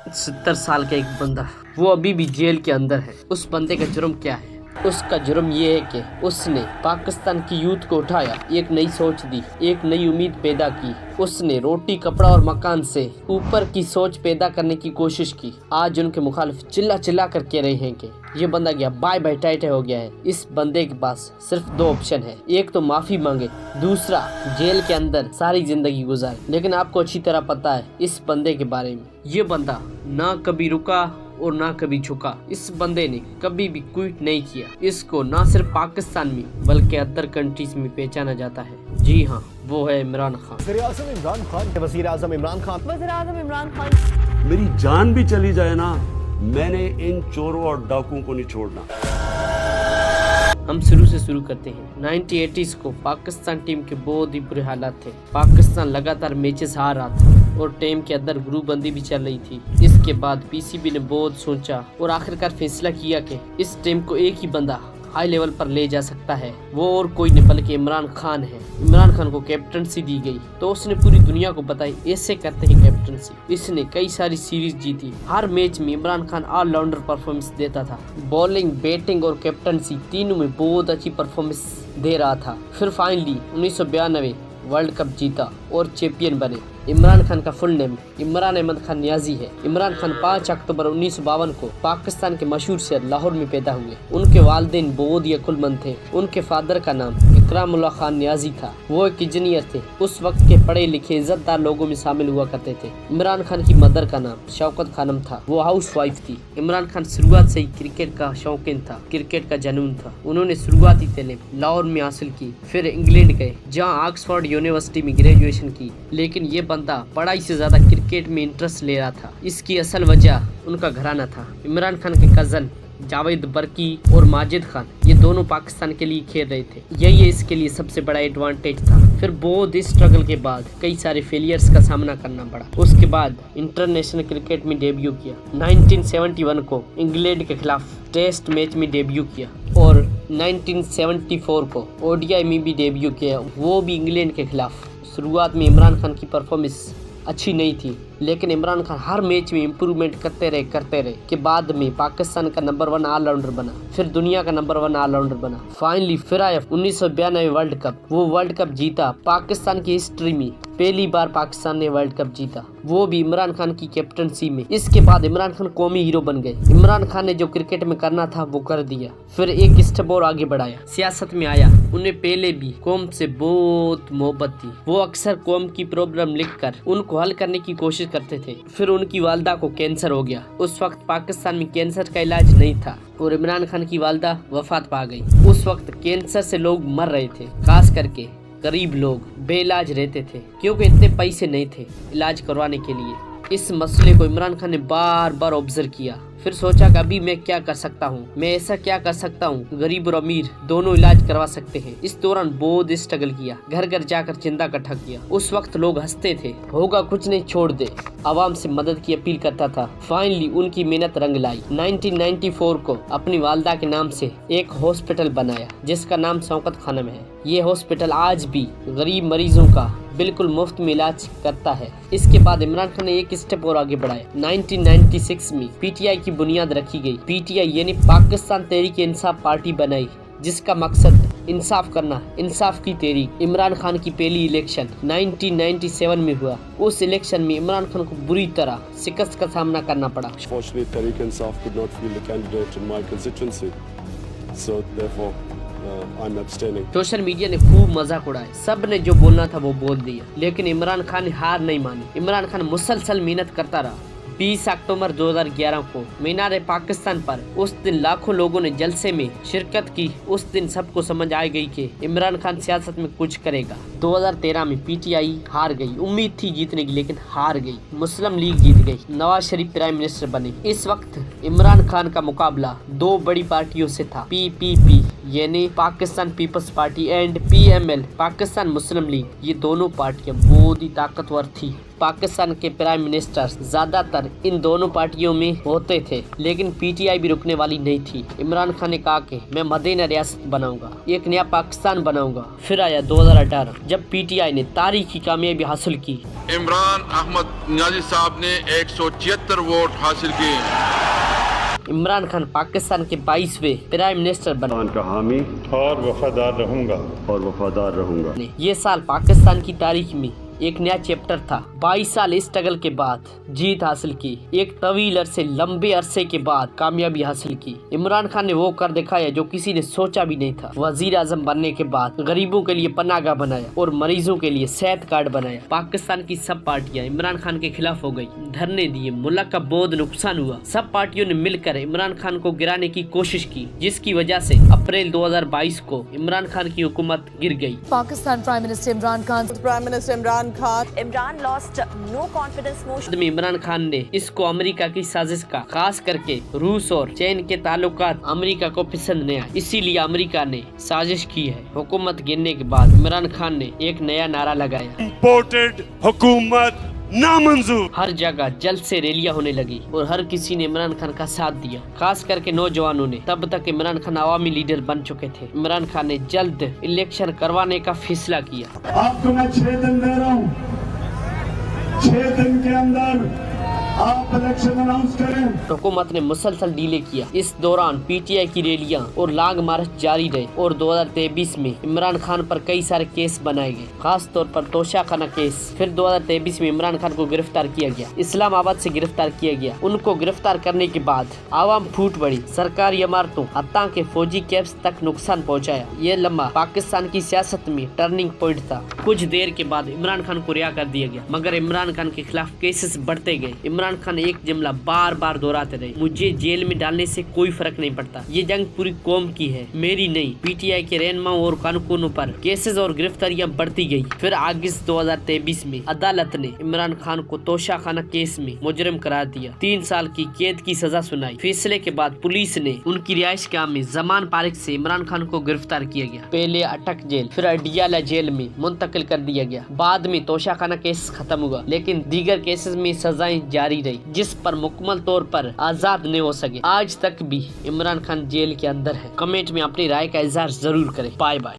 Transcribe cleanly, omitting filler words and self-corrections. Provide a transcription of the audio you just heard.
70 साल का एक बंदा, वो अभी भी जेल के अंदर है। उस बंदे का जुर्म क्या है? उसका जुर्म ये है कि उसने पाकिस्तान की यूथ को उठाया, एक नई सोच दी, एक नई उम्मीद पैदा की। उसने रोटी कपड़ा और मकान से ऊपर की सोच पैदा करने की कोशिश की। आज उनके मुखालिफ चिल्ला चिल्ला कर कह रहे हैं कि ये बंदा गया बाय बाय टाइट हो गया है। इस बंदे के पास सिर्फ 2 ऑप्शन है, एक तो माफी मांगे, दूसरा जेल के अंदर सारी जिंदगी गुजारे। लेकिन आपको अच्छी तरह पता है इस बंदे के बारे में। ये बंदा ना कभी रुका और ना कभी झुका। इस बंदे ने कभी भी क्विट नहीं किया। इसको ना सिर्फ पाकिस्तान में बल्कि अदर कंट्रीज में पहचाना जाता है। जी हाँ, वो है इमरान खान। वज़ीर-ए-आज़म इमरान खान, वज़ीर-ए-आज़म इमरान खान, वज़ीर-ए-आज़म इमरान खान। मेरी जान भी चली जाए ना, मैंने इन चोरों और डाकुओं को नहीं छोड़ना। हम शुरू से शुरू करते हैं। 1980s को पाकिस्तान टीम के बहुत ही बुरे हालात थे। पाकिस्तान लगातार मैचेस हार रहा था और टीम के अंदर ग्रुपबंदी भी चल रही थी। इसके बाद पीसीबी ने बहुत सोचा और आखिरकार फैसला किया कि इस टीम को एक ही बंदा हाई लेवल पर ले जा सकता है, वो और कोई नहीं बल्कि इमरान खान है। इमरान खान को कैप्टनसी दी गई तो उसने पूरी दुनिया को बताई ऐसे करते हैं कैप्टनसी। इसने कई सारी सीरीज जीती। हर मैच में इमरान खान ऑलराउंडर परफॉर्मेंस देता था। बॉलिंग, बैटिंग और कैप्टनसी तीनों में बहुत अच्छी परफॉर्मेंस दे रहा था। फिर फाइनली 1992 वर्ल्ड कप जीता और चैंपियन बने। इमरान खान का फुल नेम इमरान अहमद खान नियाजी है। इमरान खान 5 अक्टूबर 1952 को पाकिस्तान के मशहूर शहर लाहौर में पैदा हुए। उनके वालिदैन बहुत ही अक्लमंद थे। उनके फादर का नाम इकरामुल्लाह खान नियाजी था। वो एक इंजीनियर थे। उस वक्त के पढ़े लिखे इज्जतदार लोगों में शामिल हुआ करते थे। इमरान खान की मदर का नाम शौकत खानम था। वो हाउस वाइफ थी। इमरान खान शुरुआत से ही क्रिकेट का शौकीन था, क्रिकेट का जनून था। उन्होंने शुरुआती तालीम लाहौर में हासिल की, फिर इंग्लैंड गए जहाँ ऑक्सफोर्ड यूनिवर्सिटी में ग्रेजुएशन की। लेकिन ये बंदा पढ़ाई से ज्यादा क्रिकेट में इंटरेस्ट ले रहा था। इसकी असल वजह उनका घराना था। इमरान खान के कजन जावेद बर्की और माजिद खान, ये दोनों पाकिस्तान के लिए खेल रहे थे। यही इसके लिए सबसे बड़ा एडवांटेज था। फिर बहुत ही स्ट्रगल के बाद कई सारे फेलियर्स का सामना करना पड़ा। उसके बाद इंटरनेशनल क्रिकेट में डेब्यू किया। 1971 को इंग्लैंड के खिलाफ टेस्ट मैच में डेब्यू किया और 1974 को ओडीआई में भी डेब्यू किया, वो भी इंग्लैंड के खिलाफ। शुरुआत में इमरान खान की परफॉर्मेंस अच्छी नहीं थी, लेकिन इमरान खान हर मैच में इम्प्रूवमेंट करते रहे के बाद में पाकिस्तान का नंबर 1 ऑलराउंडर बना, फिर दुनिया का नंबर 1 ऑलराउंडर बना। फाइनली फिर आया 1992 वर्ल्ड कप। वो वर्ल्ड कप जीता। पाकिस्तान की हिस्ट्री में पहली बार पाकिस्तान ने वर्ल्ड कप जीता, वो भी इमरान खान की कैप्टनसी में। इसके बाद इमरान खान कौमी हीरो बन गए। इमरान खान ने जो क्रिकेट में करना था वो कर दिया। फिर एक स्टेप और आगे बढ़ाया, सियासत में आया। उन्हें पहले भी कौम से बहुत मोहब्बत थी। वो अक्सर कौम की प्रॉब्लम लिखकर उनको हल करने की कोशिश करते थे। फिर उनकी वालदा को कैंसर हो गया। उस वक्त पाकिस्तान में कैंसर का इलाज नहीं था और इमरान खान की वालदा वफात पा गई। उस वक्त कैंसर से लोग मर रहे थे, खास करके गरीब लोग बेइलाज रहते थे क्योंकि इतने पैसे नहीं थे इलाज करवाने के लिए। इस मसले को इमरान खान ने बार बार ऑब्जर्व किया। फिर सोचा कि अभी मैं क्या कर सकता हूँ, मैं ऐसा क्या कर सकता हूँ गरीब और अमीर दोनों इलाज करवा सकते हैं। इस दौरान बहुत स्ट्रगल किया, घर घर जाकर चंदा इकट्ठा किया। उस वक्त लोग हंसते थे, होगा कुछ नहीं छोड़ दे, आवाम से मदद की अपील करता था। फाइनली उनकी मेहनत रंग लाई। 1994 को अपनी वालदा के नाम से एक हॉस्पिटल बनाया जिसका नाम शौकत खानम है। ये हॉस्पिटल आज भी गरीब मरीजों का बिल्कुल मुफ्त में इलाज करता है। इसके बाद इमरान खान ने एक स्टेप और आगे बढ़ाया। 1996 में पीटीआई की बुनियाद रखी गई। पीटीआई यानी पाकिस्तान तहरीक इंसाफ पार्टी बनाई जिसका मकसद इंसाफ करना, इंसाफ की तहरीक। इमरान खान की पहली इलेक्शन 1997 में हुआ। उस इलेक्शन में इमरान खान को बुरी तरह शिकस्त का सामना करना पड़ा। Fortunately, Tariq Insaf could not field a candidate in my constituency, so therefore I'm abstaining. Social media ने खूब मजाक उड़ाया। सब ने जो बोलना था वो बोल दिया, लेकिन इमरान खान ने हार नहीं मानी। इमरान खान मुसलसल मेहनत करता रहा। 20 अक्टूबर 2011 को मीनार पाकिस्तान पर उस दिन लाखों लोगों ने जलसे में शिरकत की। उस दिन सबको समझ आ गई कि इमरान खान सियासत में कुछ करेगा। 2013 में पीटीआई हार गई। उम्मीद थी जीतने की लेकिन हार गई। मुस्लिम लीग जीत गई। नवाज शरीफ प्राइम मिनिस्टर बने। इस वक्त इमरान खान का मुकाबला 2 बड़ी पार्टियों से था, पीपीपी यानी पाकिस्तान पीपल्स पार्टी एंड PML पाकिस्तान मुस्लिम लीग, ये दोनों पार्टियां बहुत ही ताकतवर थी। पाकिस्तान के प्राइम मिनिस्टर ज्यादातर इन दोनों पार्टियों में होते थे, लेकिन PTI भी रुकने वाली नहीं थी। इमरान खान ने कहा कि मैं मदीना रियासत बनाऊंगा, एक नया पाकिस्तान बनाऊंगा। फिर आया 2018 जब PTI ने तारीखी कामयाबी हासिल की। इमरान अहमद नियाज़ी साहब ने 176 वोट हासिल किए। इमरान खान पाकिस्तान के 22वें प्राइम मिनिस्टर बने का हामी और वफादार रहूंगा। ये साल पाकिस्तान की तारीख में एक नया चैप्टर था। 22 साल स्ट्रगल के बाद जीत हासिल की, एक तवील अरसे लंबे अरसे के बाद कामयाबी हासिल की। इमरान खान ने वो कर दिखाया जो किसी ने सोचा भी नहीं था। वजीर आजम बनने के बाद गरीबों के लिए पनाहगाह बनाया और मरीजों के लिए सेहत कार्ड बनाया। पाकिस्तान की सब पार्टियां इमरान खान के खिलाफ हो गई, धरने दिए, मुल्क का बहुत नुकसान हुआ। सब पार्टियों ने मिलकर इमरान खान को गिराने की कोशिश की, जिसकी वजह से अप्रैल 2022 को इमरान खान की हुकूमत गिर गई। Pakistan Prime Minister Imran Khan. Prime Minister Imran Khan. Imran lost no confidence motion. बाद में इमरान खान ने इसको अमेरिका की साजिश का, खास करके रूस और चीन के ताल्लुकात अमेरिका को पसंद नहीं आए, इसीलिए अमेरिका ने साजिश की है। हुकूमत गिरने के बाद इमरान खान ने एक नया नारा लगाया, इम्पोर्टेड हुकूमत नामंजूर। हर जगह जल्द से रैलियां होने लगी और हर किसी ने इमरान खान का साथ दिया, खास करके नौजवानों ने। तब तक इमरान खान अवामी लीडर बन चुके थे। इमरान खान ने जल्द इलेक्शन करवाने का फैसला किया। आपको मैं 6 दिन दे रहा हूँ, 6 दिन के अंदर आप इलेक्शन अनाउंस करें। हुकूमत ने मुसलसल डीले किया। इस दौरान PTI की रैलियां और लॉन्ग मार्च जारी रहे और 2023 में इमरान खान पर कई सारे केस बनाए गए, खास तौर पर तोशाखाना केस। फिर 2023 में इमरान खान को गिरफ्तार किया गया, इस्लामाबाद से गिरफ्तार किया गया। उनको गिरफ्तार करने के बाद आवाम फूट पड़ी, सरकारी इमारतों हत्ता के फौजी कैंप्स तक नुकसान पहुँचाया। ये लम्हा पाकिस्तान की सियासत में टर्निंग पॉइंट था। कुछ देर के बाद इमरान खान को रिहा कर दिया गया, मगर इमरान खान के खिलाफ केसेस बढ़ते गए। इमरान खान एक जुमला बार बार दोहराते रहे, मुझे जेल में डालने से कोई फर्क नहीं पड़ता, ये जंग पूरी कौम की है, मेरी नहीं। PTI के रहनुमाओं और कारकुनों पर केसेस और गिरफ्तारियां बढ़ती गई। फिर अगस्त 2023 में अदालत ने इमरान खान को तोशाखाना केस में मुजरिम करार दिया, 3 साल की कैद की सजा सुनाई। फैसले के बाद पुलिस ने उनकी रिहाइश गाह में जमान पारिक से इमरान खान को गिरफ्तार किया गया। पहले अटक जेल, फिर अडियाला जेल में मुंतकिल कर दिया गया। बाद में तोशाखाना केस खत्म हुआ, लेकिन दीगर केसेस में सजाएं जारी रही, जिस पर मुकम्मल तौर पर आजाद नहीं हो सके। आज तक भी इमरान खान जेल के अंदर है। कमेंट में अपनी राय का इजहार जरूर करें। Bye bye.